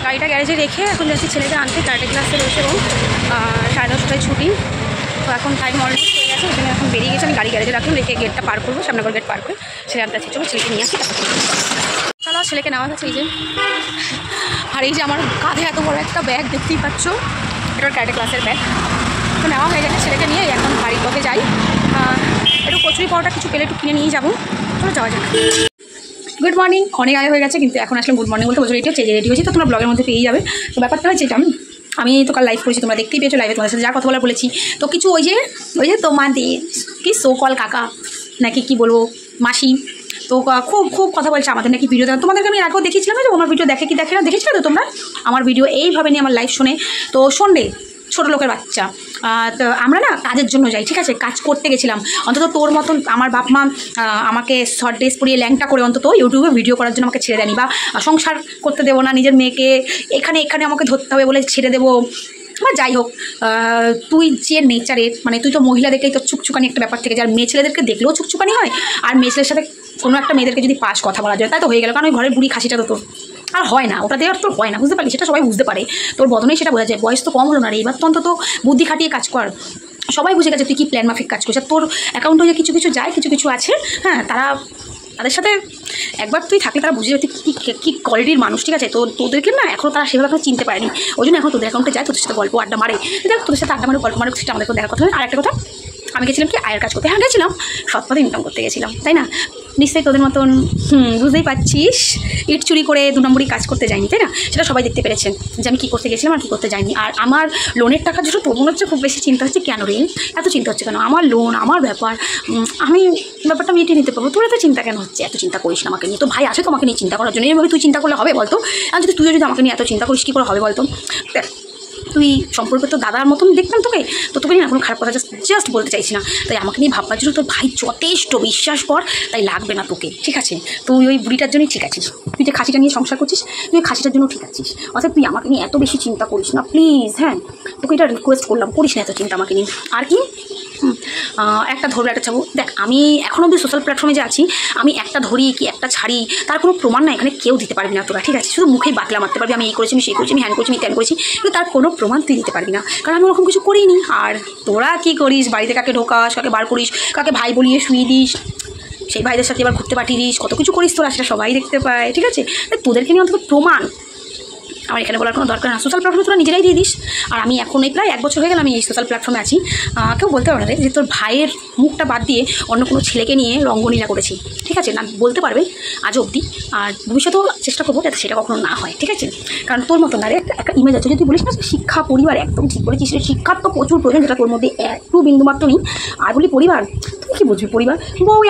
গাড়িটা গ্যারেজে রেখে এখন যাচ্ছি ছেলেকে আনতে, ক্যারাটে ক্লাসে রয়েছে এবং 10:30টায় ছুটি। তো এখন টাইম অলরেডি হয়ে গেছে, ওখানে এখন বেরিয়ে গেছে। আমি গাড়ি গ্যারেজে রাখলাম, রেখে গেটটা পার করবো, সামনেগর গেট পার করে ছেলে আনতে যাচ্ছি। চলো ছেলেকে নিয়ে আসি, চলো ছেলেকে নেওয়া গেছে। এই যে, আর এই যে আমার কাঁধে এত বড় একটা ব্যাগ দেখতেই পাচ্ছ, এটা ক্যারাটে ক্লাসের ব্যাগ। তো নেওয়া হয়ে গেছে, ছেলেকে নিয়ে এখন বাড়ির পথে যাই। একটু কচুরি পাউডার কিছু পেলে একটু কিনে নিয়ে যাবো, চলো যাওয়া যাক। গুড মর্নিং, অনেক আগে হয়ে গেছে কিন্তু এখন আসলে গুড মর্নিং বলতে বলছো রেডি হচ্ছে, যে রেডি হয়েছি তো তোমরা ব্লগের মধ্যে পেয়ে যাবে। তো ব্যাপারটা হচ্ছে এটা, আমি তো কাল লাইভ করেছি, তোমরা দেখতেই পেয়েছো। লাইভে তোমাদের সাথে যা কথা বলা বলেছি, তো কিছু ওই যে তোমাদের কি সোকল কাকা নাকি কি বলবো মাসি, তো খুব কথা বলছে আমাদের নাকি ভিডিও দেওয়া। তোমাদেরকে আমি আগেও দেখিয়েছিলাম যে আমার ভিডিও দেখে কি দেখে না, দেখেছিলে তো তোমরা আমার ভিডিও এইভাবে নিয়ে আমার লাইভ শোনে। তো সন্ডে ছোটো লোকের বাচ্চা, তো আমরা না কাজের জন্য যাই, ঠিক আছে, কাজ করতে গেছিলাম। অন্তত তোর মতন আমার বাপ মা আমাকে শর্ট ড্রেস পরিয়ে ল্যাংটা করে অন্তত ইউটিউবে ভিডিও করার জন্য আমাকে ছেড়ে দেয়নি, বা সংসার করতে দেবো না, নিজের মেয়েকে এখানে আমাকে ধরতে হবে বলে ছেড়ে দেবো। বা যাই হোক, তুই যে নেচারের, মানে তুই তো মহিলা দেখলেই তো চুকচুকানি একটা ব্যাপার থেকে, যার মেয়ে ছেলেদেরকে দেখলেও চুকচুকানি হয়, আর মেয়ে ছেলের সাথে কোনো একটা মেয়েদেরকে যদি পাশ কথা বলা যায় তাই তো হয়ে গেল। কারণ ওই ঘরের বুড়ি খাসিটা তো তোর আর হয় না, ওটা দেওয়ার তোর হয় না, বুঝতে পারলি? সেটা সবাই বুঝতে পারে, তোর বদনেই সেটা বোঝা যায়। বয়স তো কম হলো না রে, এবার তো অন্তত বুদ্ধি খাটিয়ে কাজ কর। সবাই বুঝে গেছে তুই কি প্ল্যান মাফিক কাজ করছিস। তোর অ্যাকাউন্টে যে কিছু যায়, কিছু আছে, হ্যাঁ, তাদের সাথে একবার তুই থাকলে তারা বুঝে যাবে কী কোয়ালিটির মানুষ, ঠিক আছে। তো তোদেরকে না এখনও তারা সেভাবে চিনতে পারেনি, ওই জন্য এখন তোদের অ্যাকাউন্টে যায়, তোদের সাথে গল্প আড্ডা মারে। দেখ তোদের সাথে আড্ডা মারে গল্প মারে, সেটা আমাদেরকে দেখার কথা। আর একটা কথা, আমি গেছিলাম কি আয়ের কাজ করতে, হ্যাঁ গেছিলাম, সৎ পথে ইনকাম করতে গেছিলাম, তাই না? নিশ্চয়ই তোদের মতন বুঝতেই পারছিস, ইট চুরি করে 2 নম্বরই কাজ করতে যাইনি, তাই না? সেটা সবাই দেখতে পেরেছেন যে আমি কী করতে গেছিলাম আর কী করতে যাইনি। আর আমার লোনের টাকার জন্য তোর মনে হচ্ছে খুব বেশি চিন্তা হচ্ছে, কেন রে এত চিন্তা হচ্ছে কেন? আমার লোন, আমার ব্যাপার, আমি ব্যাপারটা মিটিয়ে নিতে পারবো, তোর এত চিন্তা কেন হচ্ছে? এত চিন্তা করিস না আমাকে নিয়ে, তো ভাই আছে তোমাকে নিয়ে চিন্তা করার জন্য। এইভাবে তুই চিন্তা করলে হবে বলতো? আর যদি তুইও যদি আমাকে নিয়ে এত চিন্তা করিস কী করে হবে বলতো? তুই সম্পর্কে তো দাদার মতন দেখতাম তোকে, তো তোকে নিয়ে না কোনো খারাপ কথা জাস্ট বলতে চাইছি না। তাই আমাকে নিয়ে ভাববার জন্য তোর ভাই যথেষ্ট, বিশ্বাস কর, তাই লাগবে না তোকে, ঠিক আছে? তুই ওই বুড়িটার জন্যই ঠিক আছিস, তুই যে খাসিটা নিয়ে সংসার করছিস, তুই খাসিটার জন্য ঠিক আছিস। অর্থাৎ তুই আমাকে নিয়ে এত বেশি চিন্তা করিস না প্লিজ, হ্যাঁ, তোকে এটা রিকোয়েস্ট করলাম, করিস না এত চিন্তা আমাকে নিয়ে। আর কি একটা ধরবে একটা ছাড়বো, দেখ আমি এখন অব্দি সোশ্যাল প্ল্যাটফর্মে যে আছি, আমি একটা ধরি কি একটা ছাড়ি তার কোনো প্রমাণ না এখানে কেউ দিতে পারবি না তোরা, ঠিক আছে? শুধু মুখেই বাতলা মারতে পারবি, আমি এই করেছি, আমি সেই করেছি, আমি হ্যান করেছি, আমি ত্যান করেছি, কিন্তু তার কোনো প্রমাণ তুই দিতে পারবি না, কারণ আমি ওরকম কিছু করিনি। আর তোরা কী করিস, বাড়িতে কাকে ঢোকাস, কাকে বার করিস, কাকে ভাই বলিয়ে শুয়ে দিস, সেই ভাইদের সাথে এবার ঘুরতে পাঠিয়ে দিস, কত কিছু করিস তোরা, সেটা সবাই দেখতে পায়, ঠিক আছে? তোদেরকে নিয়ে অন্তত প্রমাণ আমার এখানে বলার কোনো দরকার না। সোশ্যাল প্ল্যাটফর্মে তোরা নিজেরাই দিয়ে দিস। আর আমি এখন এই প্রায় 1 বছর হয়ে গেল আমি এই সোশ্যাল প্ল্যাটফর্মে আছি। কেউ বলতে পারবে না যে তোর ভাইয়ের মুখটা বাদ দিয়ে অন্য কোনো ছেলেকে নিয়ে রঙ্গলীলা করেছি, ঠিক আছে? না বলতে পারবে আজ অবধি, আর ভবিষ্যতেও চেষ্টা করবো যাতে সেটা কখনো না হয়, ঠিক আছে? কারণ তোর মতন না রে একটা ইমেজ আছে, যদি বলিস না শিক্ষা পরিবার, একদম ঠিক বলেছিস, শিক্ষার তো প্রচুর প্রয়োজন, যেটা তোর মধ্যে একটু বিন্দুমাত্র নেই। আর বলি পরিবার, তুই কী বুঝবি পরিবার? বউ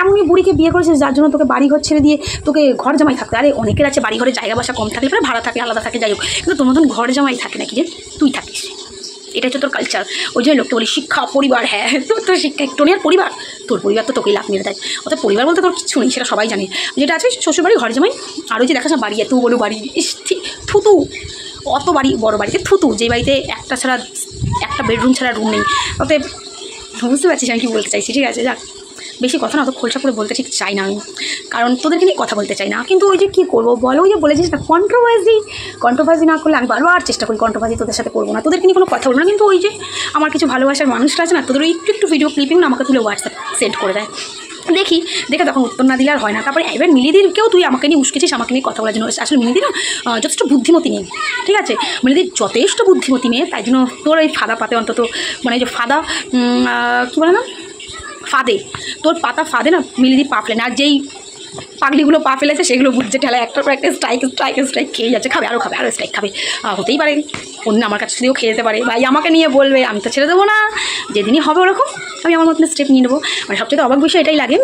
এমনই বুড়িকে বিয়ে করেছিস যার জন্য তোকে বাড়ি ঘর ছেড়ে দিয়ে তোকে ঘর জামাই থাকতে। আরে অনেকের আছে বাড়ি ঘরে জায়গা বাসা কম থাকলে পরে ভাড়া থাকে, আলাদা থাকে, যাই হোক, কিন্তু তোর মতন ঘর জামাই থাকে নাকি যে তুই থাকিস? এটা হচ্ছে তোর কালচার। ওই জন্য লোককে বলি শিক্ষা পরিবার, হ্যাঁ তোর শিক্ষা একটু নেই, আর পরিবার, তোর পরিবার তো তোকেই লাভ মেরে দেয়। অর্থাৎ পরিবার বলতে তোর কিছু নেই, সেটা সবাই জানে। যেটা আছে শ্বশুরবাড়ি, ঘর জামাই, আর ওই যে দেখাস না বাড়ি, এত বড় বাড়ি, থুতু, অত বাড়ি, বড় বাড়িতে থুতু, যে বাড়িতে একটা বেডরুম ছাড়া রুম নেই। অতএব বুঝতে পারছিস আমি কী বলতে চাইছি, ঠিক আছে? যাক, বেশি কথা না অত খোলসা করে বলতে ঠিক চাই না আমি, কারণ তোদেরকে নিয়ে কথা বলতে চাই না। কিন্তু ওই যে কী করবো বলো, ওই যে বলেছিস না কন্ট্রোভার্সি না করলে আমি বারবার চেষ্টা করি কন্ট্রোভার্সি তোদের সাথে করবো না, তোদেরকে নিয়ে কোনো কথা বলবো না। কিন্তু ওই যে আমার কিছু ভালোবাসার মানুষরা আছে না, তোদের ওই একটু ভিডিও ক্লিপিং না আমাকে তুলে হোয়াটসঅ্যাপ সেন্ড করে দেয়, দেখে তখন উত্তর না দিলে আর হয় না। তারপরে এবার মিলিদিরকেও তুই আমাকে নিয়ে উস্কেছিস, আমাকে নিয়ে কথা বলার জন্য। আসলে মিলিদি না যথেষ্ট বুদ্ধিমতী নেই, ঠিক আছে? মিলিদির যথেষ্ট বুদ্ধিমতী মেয়ে, তাই জন্য তোর এই ফাদা পাতে অন্তত, মানে যে ফাদা কী বলে না, ফাঁদে, তোর পাতা ফাঁদে না মিলিদি পা ফেলে না। আর যেই পাগলিগুলো পা ফেলেছে সেগুলো বুঝছে ঠেলা, একটার পর একটা স্ট্রাইক খেয়ে যাচ্ছে, খাবে আরও স্ট্রাইক খাবে। হতেই পারে অন্য আমার কাছে যদিও খেয়ে যেতে পারে, ভাই আমাকে নিয়ে বলবে, আমি তো ছেড়ে দেবো না, যেদিনই হবে ওরকম আমি আমার মতন স্টেপ নিয়ে নেবো। মানে সবচেয়ে অবাক বিষয় এটাই লাগে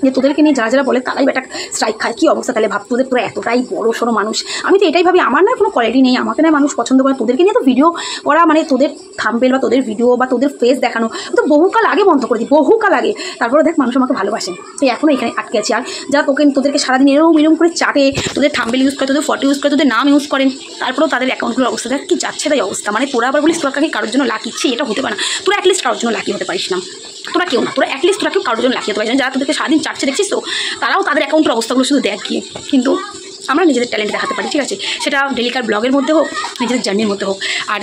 যে তোদেরকে নিয়ে যারা বলে তারাই বেটা স্ট্রাইক খায়, কী অবস্থা তাহলে ভাব, তোদের পুরো এতটাই বড় সড়ো মানুষ। আমি তো এটাই ভাবি, আমার না কোনো কোয়ালিটি নেই, আমাকে না মানুষ পছন্দ করে, তোদেরকে নিয়ে তো ভিডিও করা, মানে তোদের থাম্বনেল বা তোদের ভিডিও বা তোদের ফেস দেখানো তো বহুকাল আগে বন্ধ করে দিই, বহুকাল আগে। তারপরে দেখ মানুষ আমাকে ভালোবাসে, তাই এখনও এখানে আটকে আছি। আর যারা তোদেরকে সারাদিন এরকম করে চাটে, তোদের থাম্বনেল ইউজ করে, তোদের ফটো ইউজ করে, তোদের নাম ইউজ করেন, তারপরেও তাদের অ্যাকাউন্টগুলোর অবস্থা দেখ কি যাচ্ছে, তাই অবস্থা। মানে তোরা আবার বলিস তোরা কাকে কারোর জন্য লাকি, এটা হতে পারে না। তোরা অ্যাটলিস্ট কারোর জন্য লাকি হতে পারিস না, তোরা কেউ না, তোরা অ্যাটলিস্ট তোরা কেউ কারোর জন্য লাকি হতে পারিস না। যারা তোদেরকে সারাদিন চাটছে দেখছিস তো, তারাও তাদের অ্যাকাউন্টের অবস্থাগুলো শুধু দেখ গিয়ে, কিন্তু আমরা নিজেদের ট্যালেন্ট দেখাতে পারি, ঠিক আছে? সেটা ডেলিকার ব্লগের মধ্যে হোক, নিজেদের জার্নির মধ্যে হোক। আর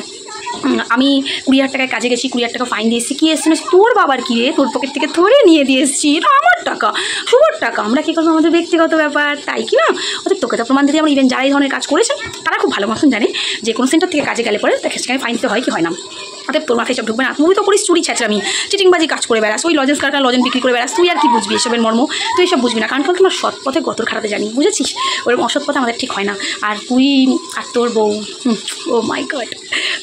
আমি 20,000 টাকায় কাজে গেছি, 20,000 টাকা ফাইন দিয়ে এসেছি। কী এসেছি না, তোর বাবার কী রে, তোর পকেট থেকে ধরে নিয়ে দিয়ে এসেছি, এটা আমার টাকা, শুভর টাকা। আমরা কী করবো, আমাদের ব্যক্তিগত ব্যাপার, তাই কি না? অর্থাৎ তোকে তো প্রমাণ দিতে আমরা ইভেন যারা এই ধরনের কাজ করেছেন তারা খুব ভালো মতন জানে যে কোনো সেন্টার থেকে কাজে গেলে পরে তাকে সেখানে ফাইন দিতে হয় কি হয় না। অর্থাৎ তোর মাথায় সব ঢুকবে না। তুই তো করিস চুরি ছ্যাঁচড়ামি, চিটিংবাজি কাজ করে বেড়াস, ওই লজেন্স কারখানা লজেন বিক্রি করে বেড়াস, তুই আর কি বুঝবি এসবের মর্ম? তুই এসব বুঝবি না, কারণ তোমার সৎ পথে গতর খাটাতে জানি, বুঝেছিস? ওরকম অসৎ পথে আমাদের ঠিক হয় না। আর তুই আর তোর বউ, ও মাই গড,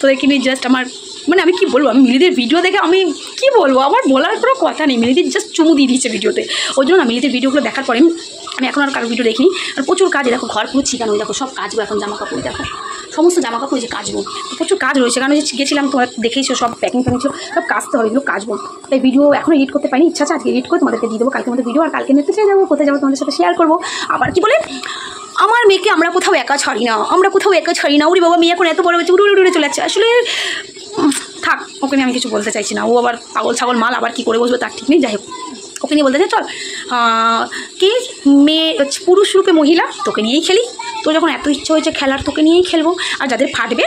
তোদেরকে নিয়ে জাস্ট আমার মানে আমি কি বলবো, আমি মিলিদের ভিডিও দেখে আমি কি বলবো, আমার বলার কোনো কথা নেই। মিলিদের জাস্ট চুমু দিয়ে দিয়েছে ভিডিওতে, ওই জন্য না মিলিদের ভিডিওগুলো দেখার পরে আমি এখন আর কারোর ভিডিও দেখিনি। আর প্রচুর কাজ, দেখো ঘর পুরো চিকানো, দেখো সব কাজবো এখন, জামা কাপড় দেখো সমস্ত জামা কাপড় যে কাচবো, প্রচুর কাজ রয়েছে। কারণ গেছিলাম তোমরা দেখেইছো, সব প্যাকিং ফ্যাকিং ছিল, সব কাচতে হবে, এগুলো কাচবো। তাই ভিডিও এখনও এডিট করতে পারিনি, ইচ্ছা আছে আজকে এডিট করে তোমাদেরকে দিয়ে দেবো, কালকে আমাদের ভিডিও। আর কালকে নেটে যাবো, কোথায় যাবো তোমাদের সাথে শেয়ার করবো। আবার কি বলে, আমার মেয়েকে আমরা কোথাও একা ছাড়ি না, আমরা কোথাও একা ছাড়ি না। ওরে বাবা, মেয়ে এখন এত বড় হয়েছে, উড়ে উড়ে চলে যাচ্ছে। আসলে থাক, ওকে নিয়ে আমি কিছু বলতে চাইছি না। ও আবার পাগল ছাগল মাল, আবার কী করে বসবে তার ঠিক নেই। যাই হোক, ওকে নিয়ে বলতে চাই, চল কি মেয়ে পুরুষ রূপে মহিলা, তোকে নিয়েই খেলি। তো যখন এত ইচ্ছা হয়েছে খেলার, তোকে নিয়েই খেলবো। আর যাদের ফাটবে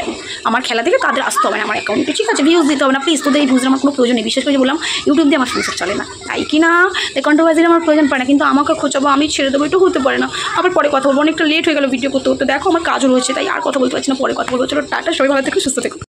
আমার খেলা দেখে তাদের আসতে হবে না আমার অ্যাকাউন্টে, ঠিক আছে? ভিউজ দিতে হবে না প্লিজ, তোদের এই ভিউজের আমার কোনো প্রয়োজন নেই। বিশেষ করে বললাম ইউটিউব দিয়ে আমার সংসার চলে না, তাই কি না? তাই কন্ট্রোভার্সির আমার প্রয়োজন পড়ে না, কিন্তু আমাকে খোঁচাবো, আমি ছেড়ে দেবো, একটু হতে পারে না। আবার পরে কথা বলবো, অনেকটা লেট হয়ে গেল ভিডিও করতে করতে, দেখো আমার কাজও রয়েছে, তাই আর কথা বলতে পারছি না, পরে কথা বলবো। চলো টাটা, সবাই ভালো থেকো, সুস্থ থেকো।